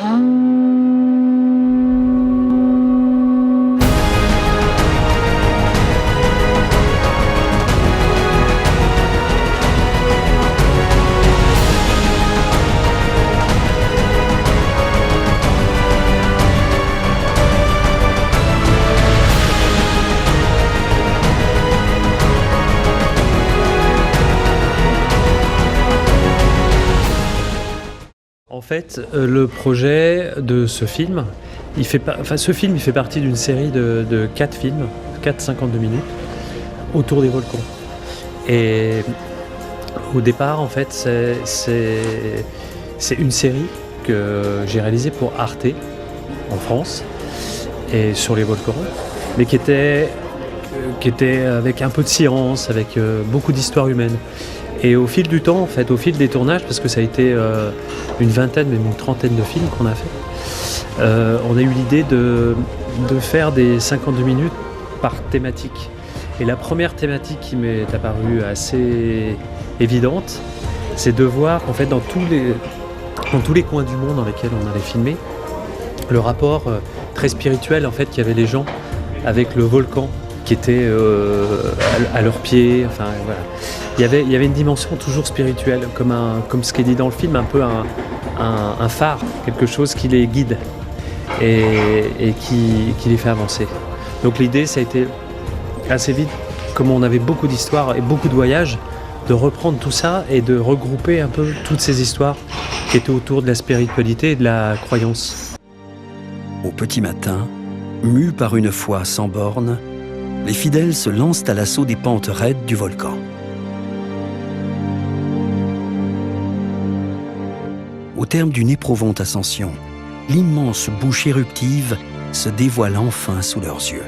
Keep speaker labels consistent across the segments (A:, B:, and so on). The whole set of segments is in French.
A: En fait, le projet de ce film, ce film fait partie d'une série de 4 films, 52 minutes, autour des volcans. Et au départ, en fait, c'est une série que j'ai réalisée pour Arte, en France, et sur les volcans, mais qui était avec un peu de science, avec beaucoup d'histoire humaine. Et au fil du temps, en fait, au fil des tournages, parce que ça a été une vingtaine, même une trentaine de films qu'on a fait, on a eu l'idée de faire des 52 minutes par thématique. Et la première thématique qui m'est apparue assez évidente, c'est de voir en fait dans tous les coins du monde dans lesquels on allait filmer, le rapport très spirituel en fait qu'il y avait les gens avec le volcan qui était à leurs pieds. Enfin voilà, il y avait une dimension toujours spirituelle, comme ce qui est dit dans le film, un peu un phare, quelque chose qui les guide et qui les fait avancer. Donc l'idée, ça a été assez vite, comme on avait beaucoup d'histoires et beaucoup de voyages, de reprendre tout ça et de regrouper un peu toutes ces histoires qui étaient autour de la spiritualité et de la croyance.
B: Au petit matin, mus par une foi sans bornes, les fidèles se lancent à l'assaut des pentes raides du volcan. Au terme d'une éprouvante ascension, l'immense bouche éruptive se dévoile enfin sous leurs yeux.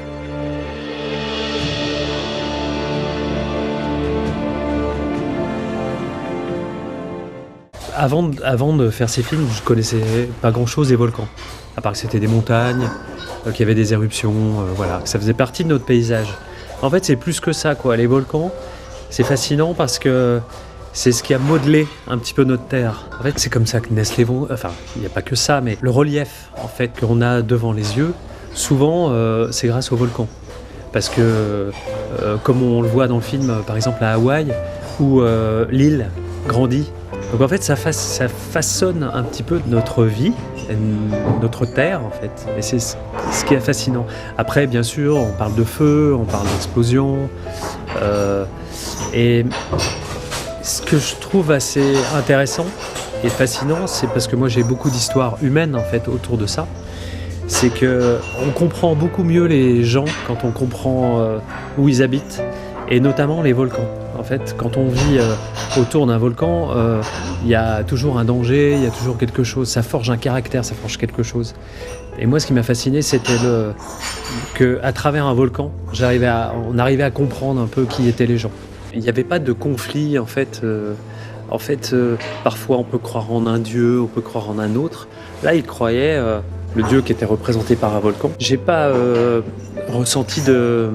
A: Avant de faire ces films, je connaissais pas grand-chose des volcans, à part que c'était des montagnes, qu'il y avait des éruptions, voilà, que ça faisait partie de notre paysage. En fait, c'est plus que ça, quoi. Les volcans, c'est fascinant parce que c'est ce qui a modelé un petit peu notre terre. En fait, c'est comme ça que naissent les volcans. Enfin, il n'y a pas que ça, mais le relief, en fait, qu'on a devant les yeux, souvent, c'est grâce aux volcans. Parce que, comme on le voit dans le film, par exemple à Hawaï, où l'île grandit. Donc en fait, ça façonne un petit peu notre vie, notre terre en fait. Et c'est ce qui est fascinant. Après, bien sûr, on parle de feu, on parle d'explosion. Et ce que je trouve assez intéressant et fascinant, c'est parce que moi j'ai beaucoup d'histoires humaines en fait autour de ça. C'est qu'on comprend beaucoup mieux les gens quand on comprend où ils habitent, et notamment les volcans. En fait, quand on vit autour d'un volcan, il y a toujours un danger, il y a toujours quelque chose, ça forge un caractère, ça forge quelque chose. Et moi, ce qui m'a fasciné, c'était qu'à travers un volcan, on arrivait à comprendre un peu qui étaient les gens. Il n'y avait pas de conflit, en fait. Parfois, on peut croire en un dieu, on peut croire en un autre. Là, ils croyaient le dieu qui était représenté par un volcan. J'ai pas ressenti de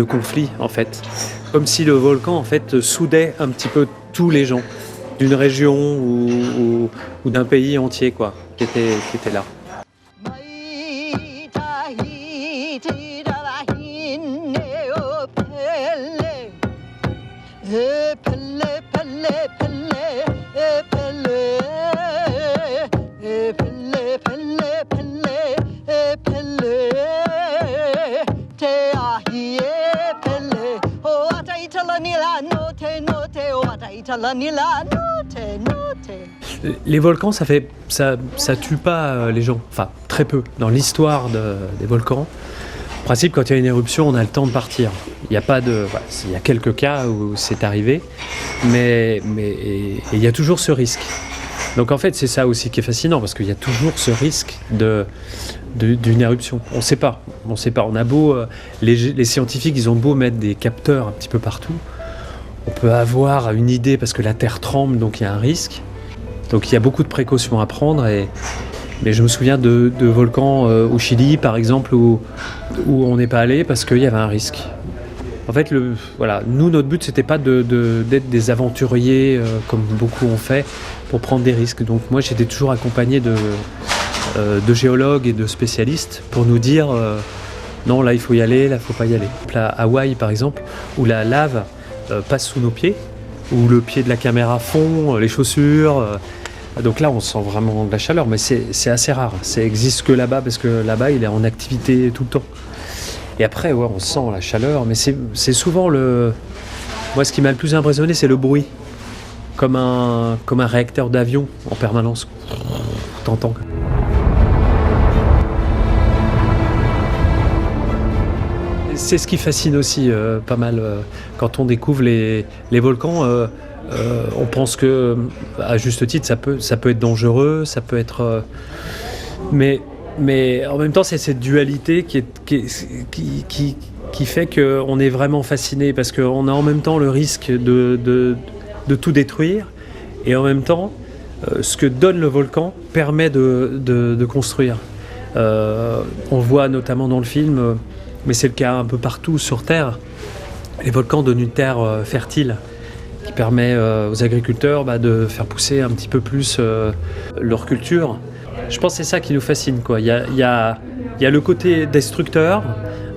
A: conflit, en fait. Comme si le volcan, en fait, soudait un petit peu tous les gens d'une région ou d'un pays entier, quoi, qui était là. Les volcans, ça tue pas les gens, enfin très peu. Dans l'histoire des volcans, en principe, quand il y a une éruption, on a le temps de partir. Il y a quelques cas où c'est arrivé, mais il y a toujours ce risque. Donc en fait, c'est ça aussi qui est fascinant, parce qu'il y a toujours ce risque d'une éruption. On sait pas. On a beau, les scientifiques, ils ont beau mettre des capteurs un petit peu partout. On peut avoir une idée parce que la terre tremble, donc il y a un risque. Donc il y a beaucoup de précautions à prendre. Mais je me souviens de volcans au Chili, par exemple, où on n'est pas allé parce qu'il y avait un risque. En fait, nous, notre but, c'était pas d'être des aventuriers comme beaucoup ont fait pour prendre des risques. Donc moi, j'étais toujours accompagné de géologues et de spécialistes pour nous dire non, là il faut y aller, là il faut pas y aller. À Hawaï par exemple, où la lave passe sous nos pieds, où le pied de la caméra fond, les chaussures. Donc là on sent vraiment de la chaleur, mais c'est assez rare. Ça existe que là-bas parce que là-bas il est en activité tout le temps. Et après ouais, on sent la chaleur, mais c'est souvent le... Moi ce qui m'a le plus impressionné c'est le bruit. Comme un réacteur d'avion en permanence. T'entends. C'est ce qui fascine aussi pas mal quand on découvre les volcans. On pense que, à juste titre, ça peut être dangereux, ça peut être. Mais en même temps, c'est cette dualité qui fait qu'on est vraiment fasciné parce qu'on a en même temps le risque de tout détruire et en même temps, ce que donne le volcan permet de construire. On voit notamment dans le film. Mais c'est le cas un peu partout sur Terre. Les volcans donnent une terre fertile qui permet aux agriculteurs de faire pousser un petit peu plus leur culture. Je pense que c'est ça qui nous fascine, quoi. Il y a le côté destructeur.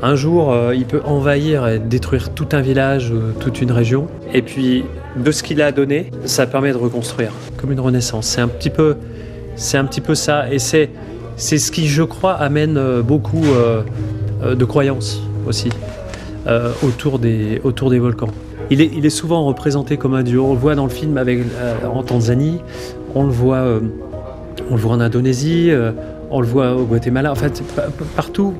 A: Un jour, il peut envahir et détruire tout un village, toute une région. Et puis, de ce qu'il a donné, ça permet de reconstruire, comme une renaissance. C'est un petit peu ça. Et c'est ce qui, je crois, amène beaucoup... de croyances aussi autour des volcans. Il est souvent représenté comme un dieu. On le voit dans le film en Tanzanie, on le voit en Indonésie, on le voit au Guatemala. En fait, partout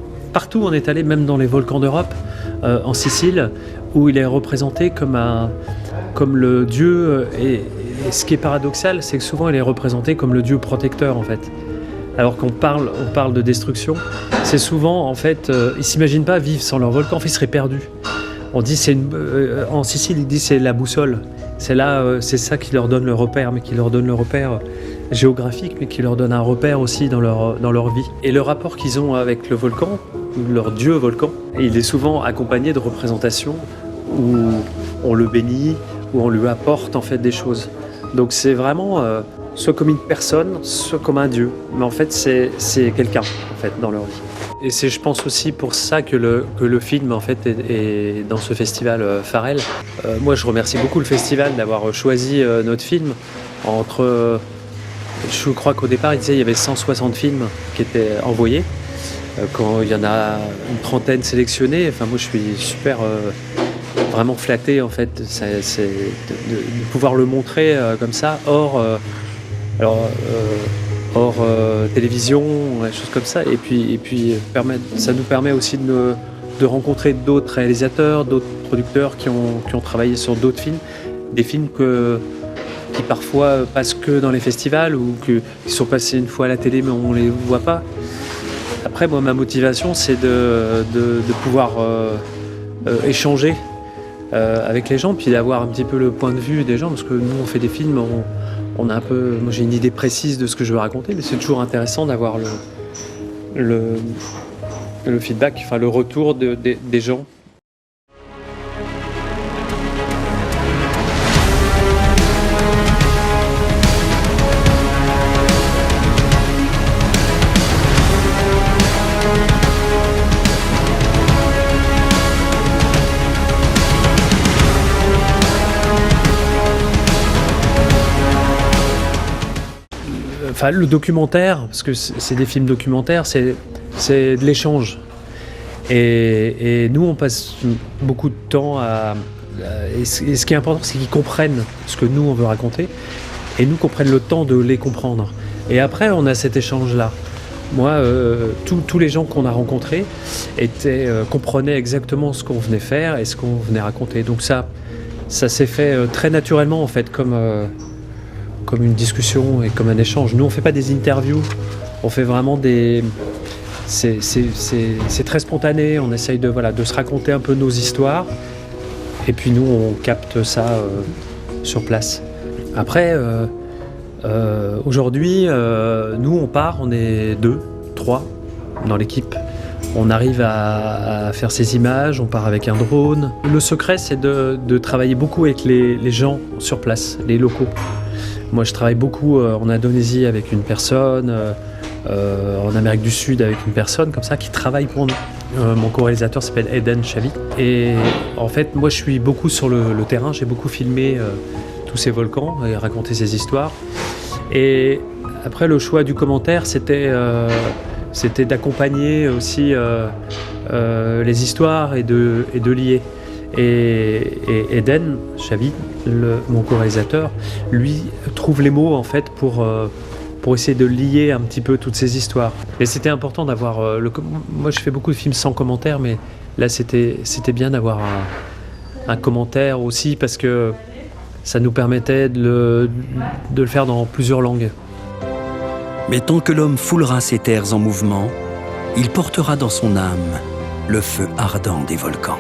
A: on est allé, même dans les volcans d'Europe, en Sicile, où il est représenté comme le dieu. Et ce qui est paradoxal, c'est que souvent il est représenté comme le dieu protecteur en fait. Alors qu'on parle de destruction, c'est souvent, en fait, ils s'imaginent pas vivre sans leur volcan, en fait, ils seraient perdus. On dit, en Sicile, ils disent c'est la boussole. C'est ça qui leur donne le repère, mais qui leur donne le repère géographique, mais qui leur donne un repère aussi dans leur vie. Et le rapport qu'ils ont avec le volcan, leur dieu volcan, il est souvent accompagné de représentations où on le bénit, où on lui apporte en fait des choses. Donc c'est vraiment... soit comme une personne, soit comme un dieu. Mais en fait, c'est quelqu'un, en fait, dans leur vie. Et c'est, je pense, aussi pour ça que le film, en fait, est dans ce festival Pharrell. Moi, je remercie beaucoup le festival d'avoir choisi notre film entre... je crois qu'au départ, il disait qu'il y avait 160 films qui étaient envoyés. Quand il y en a une trentaine sélectionnés, enfin, moi, je suis super... vraiment flatté, en fait. C'est de pouvoir le montrer comme ça, hors télévision, des choses comme ça. Et puis ça nous permet aussi de rencontrer d'autres réalisateurs, d'autres producteurs qui ont travaillé sur d'autres films. Des films qui parfois passent que dans les festivals ou qui sont passés une fois à la télé mais on ne les voit pas. Après, moi, ma motivation, c'est de pouvoir échanger avec les gens, puis d'avoir un petit peu le point de vue des gens, parce que nous, on fait des films, on a un peu... Moi, j'ai une idée précise de ce que je veux raconter, mais c'est toujours intéressant d'avoir le feedback, enfin le retour des gens. Enfin, le documentaire, parce que c'est des films documentaires, c'est de l'échange. Et nous, on passe beaucoup de temps et ce qui est important, c'est qu'ils comprennent ce que nous, on veut raconter, et nous qu'on prenne le temps de les comprendre. Et après, on a cet échange-là. Moi, tous les gens qu'on a rencontrés comprenaient exactement ce qu'on venait faire et ce qu'on venait raconter. Donc ça s'est fait très naturellement, en fait, comme une discussion et comme un échange. Nous, on fait pas des interviews, on fait vraiment c'est très spontané, on essaye de se raconter un peu nos histoires et puis nous, on capte ça sur place. Après, aujourd'hui, nous, on est 2, 3 dans l'équipe. On arrive à faire ces images, on part avec un drone. Le secret, c'est de travailler beaucoup avec les gens sur place, les locaux. Moi, je travaille beaucoup en Indonésie avec une personne, en Amérique du Sud avec une personne comme ça qui travaille pour nous. Mon co-réalisateur s'appelle Eden Chavit. Et en fait, moi je suis beaucoup sur le terrain, j'ai beaucoup filmé tous ces volcans et raconté ces histoires. Et après, le choix du commentaire, c'était d'accompagner aussi les histoires et de lier. Et Eden Chavit, mon co-réalisateur, lui trouve les mots en fait pour essayer de lier un petit peu toutes ces histoires. Et c'était important d'avoir... moi, je fais beaucoup de films sans commentaire, mais là, c'était bien d'avoir un commentaire aussi, parce que ça nous permettait de le faire dans plusieurs langues.
B: Mais tant que l'homme foulera ces terres en mouvement, il portera dans son âme le feu ardent des volcans.